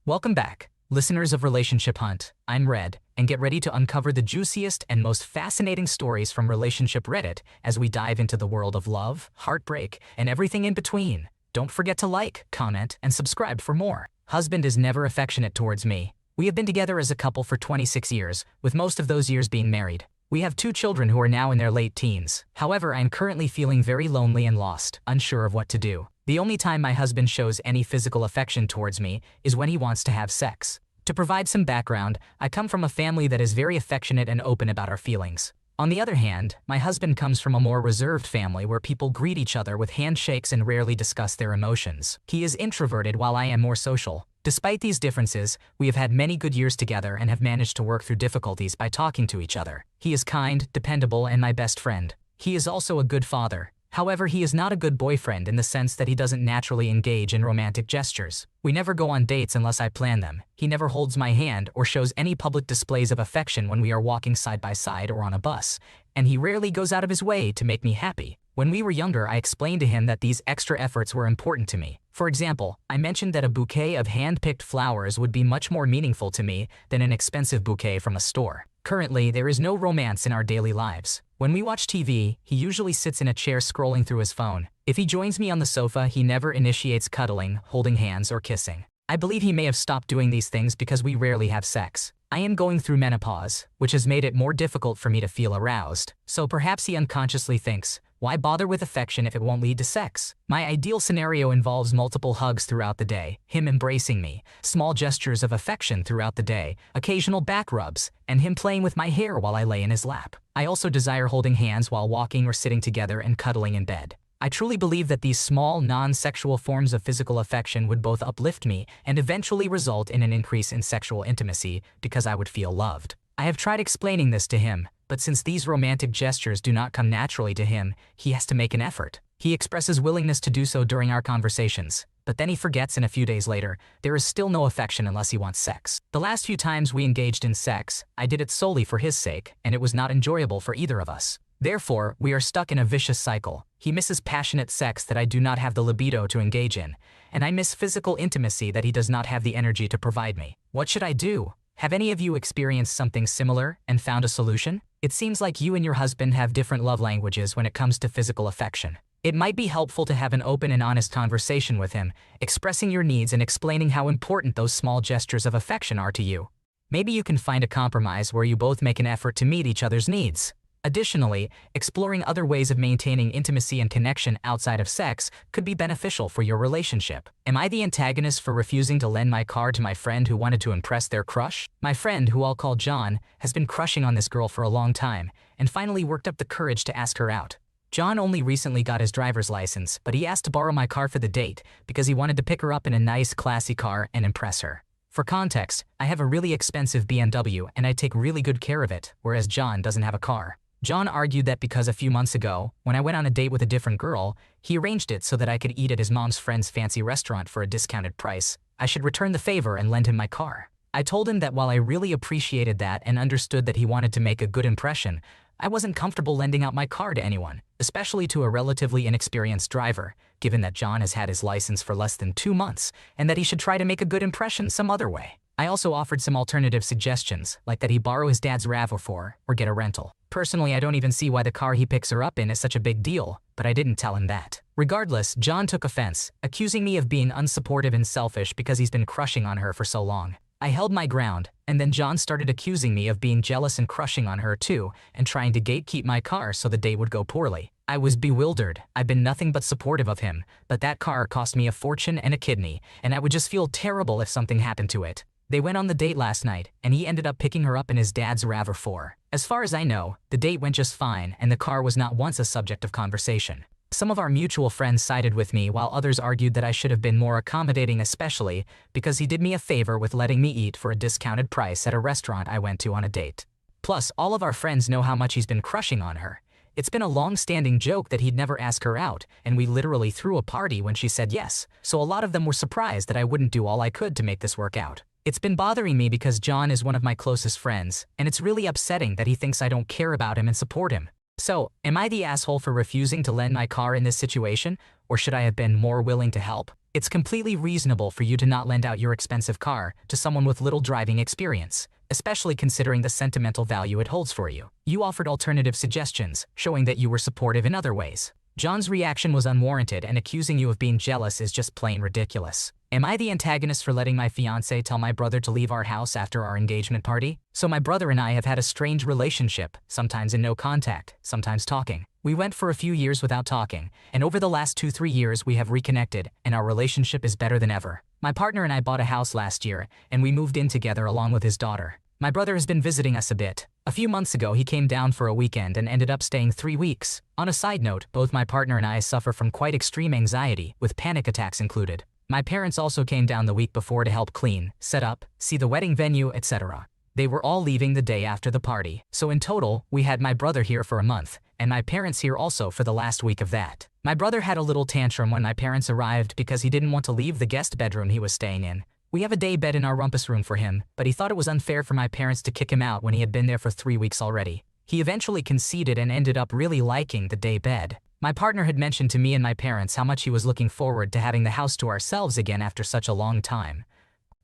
Welcome back, listeners of Relationship Hunt. I'm Red, and get ready to uncover the juiciest and most fascinating stories from Relationship Reddit as we dive into the world of love, heartbreak, and everything in between. Don't forget to like, comment, and subscribe for more. Husband is never affectionate towards me. We have been together as a couple for 26 years, with most of those years being married. We have 2 children who are now in their late teens. However, I am currently feeling very lonely and lost, unsure of what to do. The only time my husband shows any physical affection towards me is when he wants to have sex. To provide some background, I come from a family that is very affectionate and open about our feelings. On the other hand, my husband comes from a more reserved family where people greet each other with handshakes and rarely discuss their emotions. He is introverted while I am more social. Despite these differences, we have had many good years together and have managed to work through difficulties by talking to each other. He is kind, dependable, and my best friend. He is also a good father. However, he is not a good boyfriend in the sense that he doesn't naturally engage in romantic gestures. We never go on dates unless I plan them. He never holds my hand or shows any public displays of affection when we are walking side by side or on a bus, and he rarely goes out of his way to make me happy. When we were younger, I explained to him that these extra efforts were important to me. For example, I mentioned that a bouquet of hand-picked flowers would be much more meaningful to me than an expensive bouquet from a store. Currently, there is no romance in our daily lives. When we watch TV, he usually sits in a chair scrolling through his phone. If he joins me on the sofa, he never initiates cuddling, holding hands, or kissing. I believe he may have stopped doing these things because we rarely have sex. I am going through menopause, which has made it more difficult for me to feel aroused. So perhaps he unconsciously thinks, why bother with affection if it won't lead to sex? My ideal scenario involves multiple hugs throughout the day, him embracing me, small gestures of affection throughout the day, occasional back rubs, and him playing with my hair while I lay in his lap. I also desire holding hands while walking or sitting together and cuddling in bed. I truly believe that these small, non-sexual forms of physical affection would both uplift me and eventually result in an increase in sexual intimacy because I would feel loved. I have tried explaining this to him, but since these romantic gestures do not come naturally to him, he has to make an effort. He expresses willingness to do so during our conversations, but then he forgets, and a few days later, there is still no affection unless he wants sex. The last few times we engaged in sex, I did it solely for his sake, and it was not enjoyable for either of us. Therefore, we are stuck in a vicious cycle. He misses passionate sex that I do not have the libido to engage in, and I miss physical intimacy that he does not have the energy to provide me. What should I do? Have any of you experienced something similar and found a solution? It seems like you and your husband have different love languages when it comes to physical affection. It might be helpful to have an open and honest conversation with him, expressing your needs and explaining how important those small gestures of affection are to you. Maybe you can find a compromise where you both make an effort to meet each other's needs. Additionally, exploring other ways of maintaining intimacy and connection outside of sex could be beneficial for your relationship. Am I the antagonist for refusing to lend my car to my friend who wanted to impress their crush? My friend, who I'll call John, has been crushing on this girl for a long time and finally worked up the courage to ask her out. John only recently got his driver's license, but he asked to borrow my car for the date because he wanted to pick her up in a nice, classy car and impress her. For context, I have a really expensive BMW and I take really good care of it, whereas John doesn't have a car. John argued that because a few months ago, when I went on a date with a different girl, he arranged it so that I could eat at his mom's friend's fancy restaurant for a discounted price, I should return the favor and lend him my car. I told him that while I really appreciated that and understood that he wanted to make a good impression, I wasn't comfortable lending out my car to anyone, especially to a relatively inexperienced driver, given that John has had his license for less than 2 months, and that he should try to make a good impression some other way. I also offered some alternative suggestions, like that he borrow his dad's RAV4 or get a rental. Personally, I don't even see why the car he picks her up in is such a big deal, but I didn't tell him that. Regardless, John took offense, accusing me of being unsupportive and selfish because he's been crushing on her for so long. I held my ground, and then John started accusing me of being jealous and crushing on her too, and trying to gatekeep my car so the date would go poorly. I was bewildered. I've been nothing but supportive of him, but that car cost me a fortune and a kidney, and I would just feel terrible if something happened to it. They went on the date last night, and he ended up picking her up in his dad's RAV4. As far as I know, the date went just fine, and the car was not once a subject of conversation. Some of our mutual friends sided with me, while others argued that I should have been more accommodating, especially because he did me a favor with letting me eat for a discounted price at a restaurant I went to on a date. Plus, all of our friends know how much he's been crushing on her. It's been a long-standing joke that he'd never ask her out, and we literally threw a party when she said yes, so a lot of them were surprised that I wouldn't do all I could to make this work out. It's been bothering me because John is one of my closest friends, and it's really upsetting that he thinks I don't care about him and support him. So, am I the asshole for refusing to lend my car in this situation, or should I have been more willing to help? It's completely reasonable for you to not lend out your expensive car to someone with little driving experience, especially considering the sentimental value it holds for you. You offered alternative suggestions, showing that you were supportive in other ways. John's reaction was unwarranted, and accusing you of being jealous is just plain ridiculous. Am I the antagonist for letting my fiance tell my brother to leave our house after our engagement party? So my brother and I have had a strange relationship, sometimes in no contact, sometimes talking. We went for a few years without talking, and over the last 2-3 years we have reconnected, and our relationship is better than ever. My partner and I bought a house last year, and we moved in together along with his daughter. My brother has been visiting us a bit. A few months ago he came down for a weekend and ended up staying 3 weeks. On a side note, both my partner and I suffer from quite extreme anxiety, with panic attacks included. My parents also came down the week before to help clean, set up, see the wedding venue, etc. They were all leaving the day after the party, so in total, we had my brother here for a month, and my parents here also for the last week of that. My brother had a little tantrum when my parents arrived because he didn't want to leave the guest bedroom he was staying in. We have a day bed in our rumpus room for him, but he thought it was unfair for my parents to kick him out when he had been there for 3 weeks already. He eventually conceded and ended up really liking the day bed. My partner had mentioned to me and my parents how much he was looking forward to having the house to ourselves again after such a long time.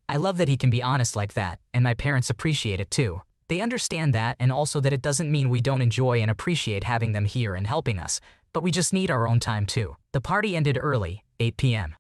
I love that he can be honest like that, and my parents appreciate it too. They understand that, and also that it doesn't mean we don't enjoy and appreciate having them here and helping us, but we just need our own time too. The party ended early, 8 p.m.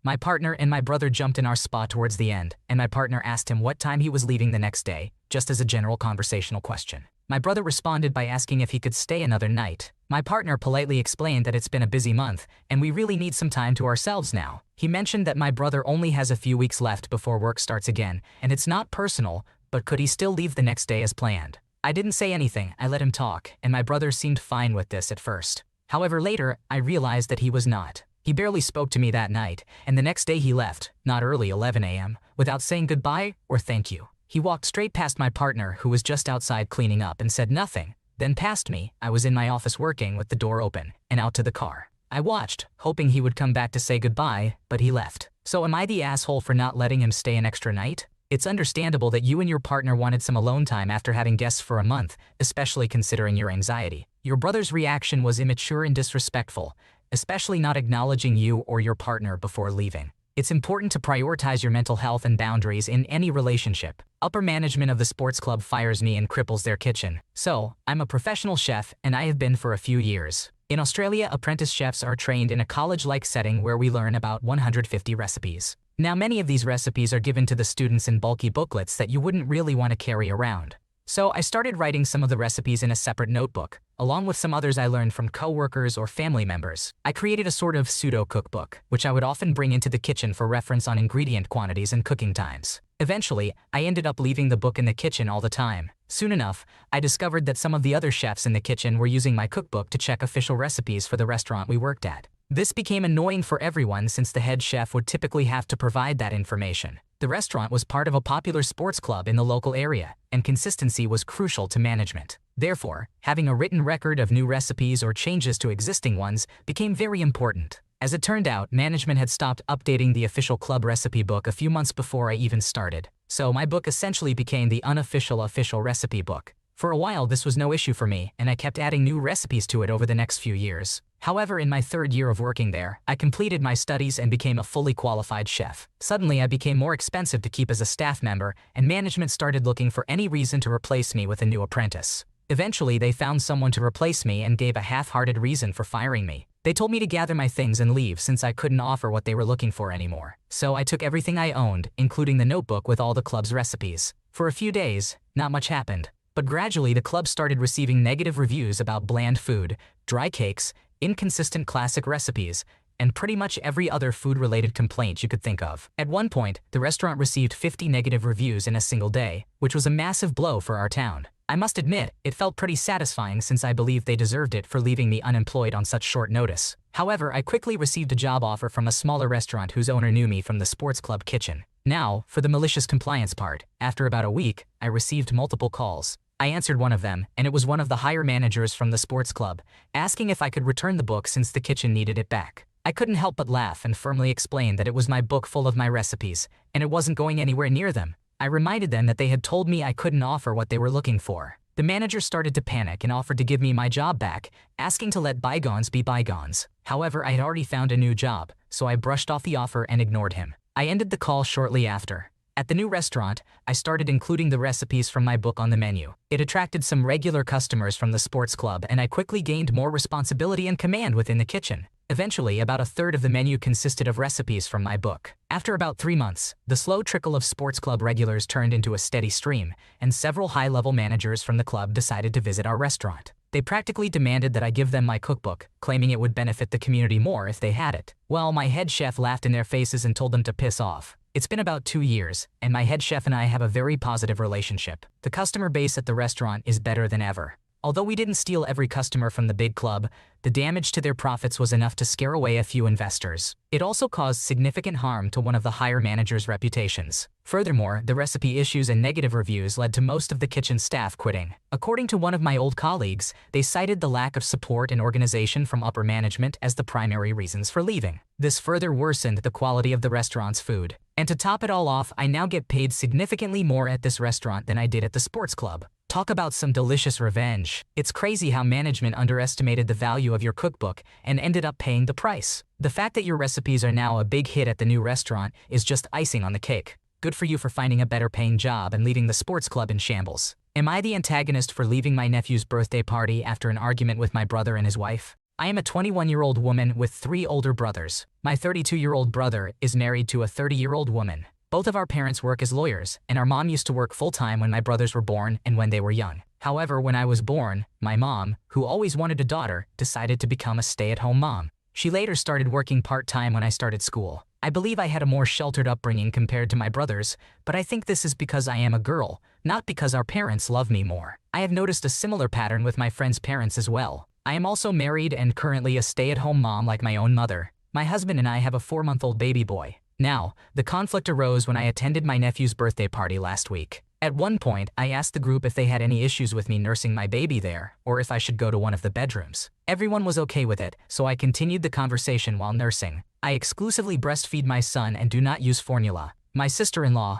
My partner and my brother jumped in our spot towards the end, and my partner asked him what time he was leaving the next day, just as a general conversational question. My brother responded by asking if he could stay another night. My partner politely explained that it's been a busy month, and we really need some time to ourselves now. He mentioned that my brother only has a few weeks left before work starts again, and it's not personal, but could he still leave the next day as planned? I didn't say anything, I let him talk, and my brother seemed fine with this at first. However, later, I realized that he was not. He barely spoke to me that night, and the next day he left, not early 11 a.m., without saying goodbye or thank you. He walked straight past my partner, who was just outside cleaning up, and said nothing, then past me. I was in my office working with the door open, and out to the car. I watched, hoping he would come back to say goodbye, but he left. So am I the asshole for not letting him stay an extra night? It's understandable that you and your partner wanted some alone time after having guests for a month, especially considering your anxiety. Your brother's reaction was immature and disrespectful, especially not acknowledging you or your partner before leaving. It's important to prioritize your mental health and boundaries in any relationship. Upper management of the sports club fires me and cripples their kitchen. So, I'm a professional chef, and I have been for a few years. In Australia, apprentice chefs are trained in a college-like setting where we learn about 150 recipes. Now, many of these recipes are given to the students in bulky booklets that you wouldn't really want to carry around. So I started writing some of the recipes in a separate notebook, along with some others I learned from coworkers or family members. I created a sort of pseudo-cookbook, which I would often bring into the kitchen for reference on ingredient quantities and cooking times. Eventually, I ended up leaving the book in the kitchen all the time. Soon enough, I discovered that some of the other chefs in the kitchen were using my cookbook to check official recipes for the restaurant we worked at. This became annoying for everyone since the head chef would typically have to provide that information. The restaurant was part of a popular sports club in the local area, and consistency was crucial to management. Therefore, having a written record of new recipes or changes to existing ones became very important. As it turned out, management had stopped updating the official club recipe book a few months before I even started. So my book essentially became the unofficial official recipe book. For a while this was no issue for me, and I kept adding new recipes to it over the next few years. However, in my 3rd year of working there, I completed my studies and became a fully qualified chef. Suddenly I became more expensive to keep as a staff member, and management started looking for any reason to replace me with a new apprentice. Eventually they found someone to replace me and gave a half-hearted reason for firing me. They told me to gather my things and leave since I couldn't offer what they were looking for anymore. So I took everything I owned, including the notebook with all the club's recipes. For a few days, not much happened. But gradually the club started receiving negative reviews about bland food, dry cakes, inconsistent classic recipes, and pretty much every other food-related complaint you could think of. At one point, the restaurant received 50 negative reviews in a single day, which was a massive blow for our town. I must admit, it felt pretty satisfying since I believed they deserved it for leaving me unemployed on such short notice. However, I quickly received a job offer from a smaller restaurant whose owner knew me from the sports club kitchen. Now, for the malicious compliance part, after about a week, I received multiple calls. I answered one of them, and it was one of the higher managers from the sports club, asking if I could return the book since the kitchen needed it back. I couldn't help but laugh and firmly explain that it was my book full of my recipes, and it wasn't going anywhere near them. I reminded them that they had told me I couldn't offer what they were looking for. The manager started to panic and offered to give me my job back, asking to let bygones be bygones. However, I had already found a new job, so I brushed off the offer and ignored him. I ended the call shortly after. At the new restaurant, I started including the recipes from my book on the menu. It attracted some regular customers from the sports club, and I quickly gained more responsibility and command within the kitchen. Eventually, about a third of the menu consisted of recipes from my book. After about 3 months, the slow trickle of sports club regulars turned into a steady stream, and several high-level managers from the club decided to visit our restaurant. They practically demanded that I give them my cookbook, claiming it would benefit the community more if they had it. Well, my head chef laughed in their faces and told them to piss off. It's been about 2 years, and my head chef and I have a very positive relationship. The customer base at the restaurant is better than ever. Although we didn't steal every customer from the big club, the damage to their profits was enough to scare away a few investors. It also caused significant harm to one of the higher managers' reputations. Furthermore, the recipe issues and negative reviews led to most of the kitchen staff quitting. According to one of my old colleagues, they cited the lack of support and organization from upper management as the primary reasons for leaving. This further worsened the quality of the restaurant's food. And to top it all off, I now get paid significantly more at this restaurant than I did at the sports club. Talk about some delicious revenge. It's crazy how management underestimated the value of your cookbook and ended up paying the price. The fact that your recipes are now a big hit at the new restaurant is just icing on the cake. Good for you for finding a better paying job and leaving the sports club in shambles. Am I the antagonist for leaving my nephew's birthday party after an argument with my brother and his wife? I am a 21-year-old woman with 3 older brothers. My 32-year-old brother is married to a 30-year-old woman. Both of our parents work as lawyers, and our mom used to work full-time when my brothers were born and when they were young. However, when I was born, my mom, who always wanted a daughter, decided to become a stay-at-home mom. She later started working part-time when I started school. I believe I had a more sheltered upbringing compared to my brothers, but I think this is because I am a girl, not because our parents love me more. I have noticed a similar pattern with my friends' parents as well. I am also married and currently a stay-at-home mom like my own mother. My husband and I have a 4-month-old baby boy. Now, the conflict arose when I attended my nephew's birthday party last week. At one point, I asked the group if they had any issues with me nursing my baby there, or if I should go to one of the bedrooms. Everyone was okay with it, so I continued the conversation while nursing. I exclusively breastfeed my son and do not use formula. My sister-in-law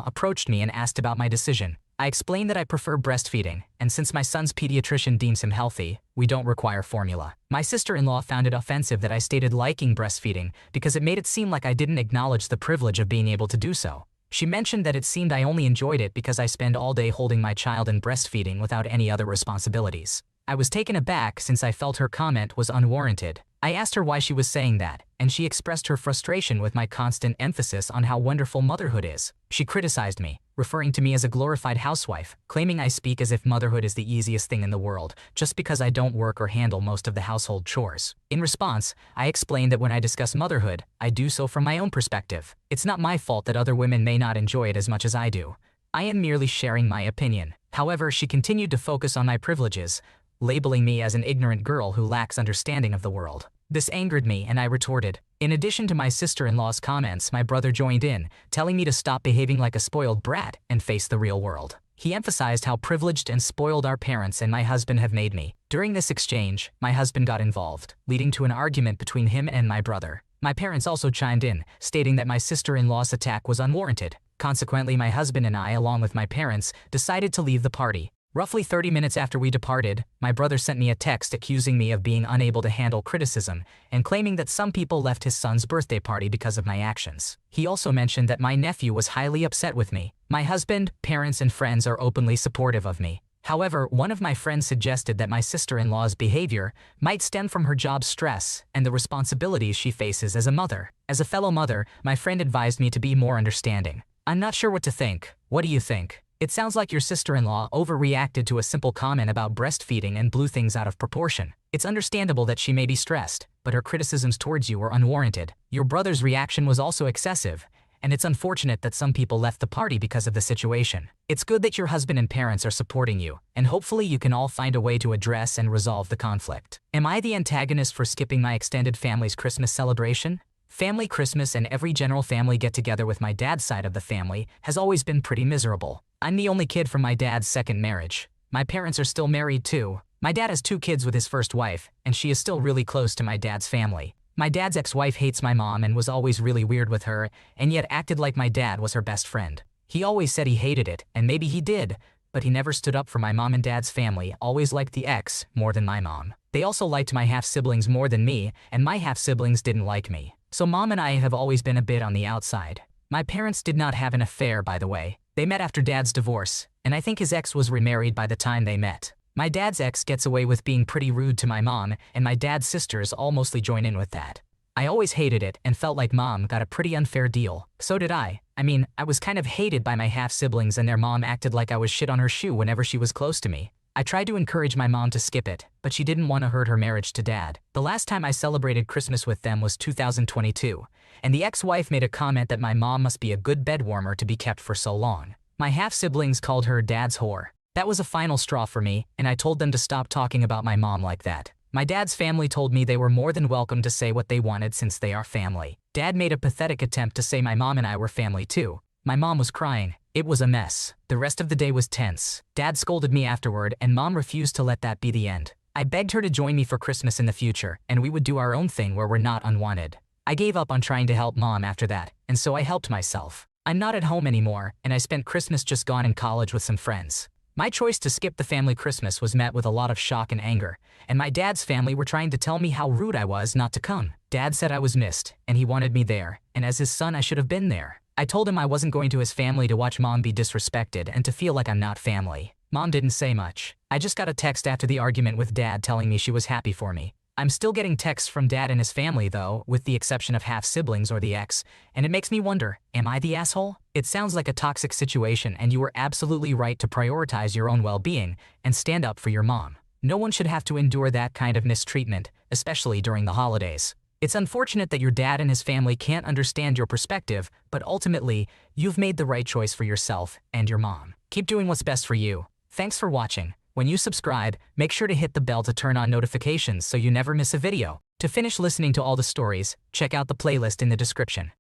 approached me and asked about my decision. I explained that I prefer breastfeeding, and since my son's pediatrician deems him healthy, we don't require formula. My sister-in-law found it offensive that I stated liking breastfeeding because it made it seem like I didn't acknowledge the privilege of being able to do so. She mentioned that it seemed I only enjoyed it because I spend all day holding my child and breastfeeding without any other responsibilities. I was taken aback since I felt her comment was unwarranted. I asked her why she was saying that, and she expressed her frustration with my constant emphasis on how wonderful motherhood is. She criticized me, referring to me as a glorified housewife, claiming I speak as if motherhood is the easiest thing in the world, just because I don't work or handle most of the household chores. In response, I explained that when I discuss motherhood, I do so from my own perspective. It's not my fault that other women may not enjoy it as much as I do. I am merely sharing my opinion. However, she continued to focus on my privileges, labeling me as an ignorant girl who lacks understanding of the world. This angered me, and I retorted. In addition to my sister-in-law's comments, my brother joined in, telling me to stop behaving like a spoiled brat and face the real world. He emphasized how privileged and spoiled our parents and my husband have made me. During this exchange, my husband got involved, leading to an argument between him and my brother. My parents also chimed in, stating that my sister-in-law's attack was unwarranted. Consequently, my husband and I, along with my parents, decided to leave the party. Roughly 30 minutes after we departed, my brother sent me a text accusing me of being unable to handle criticism and claiming that some people left his son's birthday party because of my actions. He also mentioned that my nephew was highly upset with me. My husband, parents, and friends are openly supportive of me. However, one of my friends suggested that my sister-in-law's behavior might stem from her job stress and the responsibilities she faces as a mother. As a fellow mother, my friend advised me to be more understanding. I'm not sure what to think. What do you think? It sounds like your sister-in-law overreacted to a simple comment about breastfeeding and blew things out of proportion. It's understandable that she may be stressed, but her criticisms towards you were unwarranted. Your brother's reaction was also excessive, and it's unfortunate that some people left the party because of the situation. It's good that your husband and parents are supporting you, and hopefully you can all find a way to address and resolve the conflict. Am I the antagonist for skipping my extended family's Christmas celebration? Family Christmas and every general family get-together with my dad's side of the family has always been pretty miserable. I'm the only kid from my dad's second marriage. My parents are still married too. My dad has 2 kids with his first wife, and she is still really close to my dad's family. My dad's ex-wife hates my mom and was always really weird with her, and yet acted like my dad was her best friend. He always said he hated it, and maybe he did, but he never stood up for my mom and dad's family, always liked the ex more than my mom. They also liked my half-siblings more than me, and my half-siblings didn't like me. So mom and I have always been a bit on the outside. My parents did not have an affair, by the way. They met after dad's divorce, and I think his ex was remarried by the time they met. My dad's ex gets away with being pretty rude to my mom, and my dad's sisters all mostly join in with that. I always hated it and felt like mom got a pretty unfair deal. So did I. I mean, I was kind of hated by my half-siblings, and their mom acted like I was shit on her shoe whenever she was close to me. I tried to encourage my mom to skip it, but she didn't want to hurt her marriage to dad. The last time I celebrated Christmas with them was 2022, and the ex-wife made a comment that my mom must be a good bed warmer to be kept for so long. My half-siblings called her dad's whore. That was a final straw for me, and I told them to stop talking about my mom like that. My dad's family told me they were more than welcome to say what they wanted since they are family. Dad made a pathetic attempt to say my mom and I were family too. My mom was crying. It was a mess. The rest of the day was tense. Dad scolded me afterward, and mom refused to let that be the end. I begged her to join me for Christmas in the future, and we would do our own thing where we're not unwanted. I gave up on trying to help mom after that, and so I helped myself. I'm not at home anymore, and I spent Christmas just gone in college with some friends. My choice to skip the family Christmas was met with a lot of shock and anger, and my dad's family were trying to tell me how rude I was not to come. Dad said I was missed, and he wanted me there, and as his son I should have been there. I told him I wasn't going to his family to watch mom be disrespected and to feel like I'm not family. Mom didn't say much. I just got a text after the argument with dad telling me she was happy for me. I'm still getting texts from dad and his family though, with the exception of half-siblings or the ex, and it makes me wonder, am I the asshole? It sounds like a toxic situation, and you were absolutely right to prioritize your own well-being and stand up for your mom. No one should have to endure that kind of mistreatment, especially during the holidays. It's unfortunate that your dad and his family can't understand your perspective, but ultimately, you've made the right choice for yourself and your mom. Keep doing what's best for you. Thanks for watching. When you subscribe, make sure to hit the bell to turn on notifications so you never miss a video. To finish listening to all the stories, check out the playlist in the description.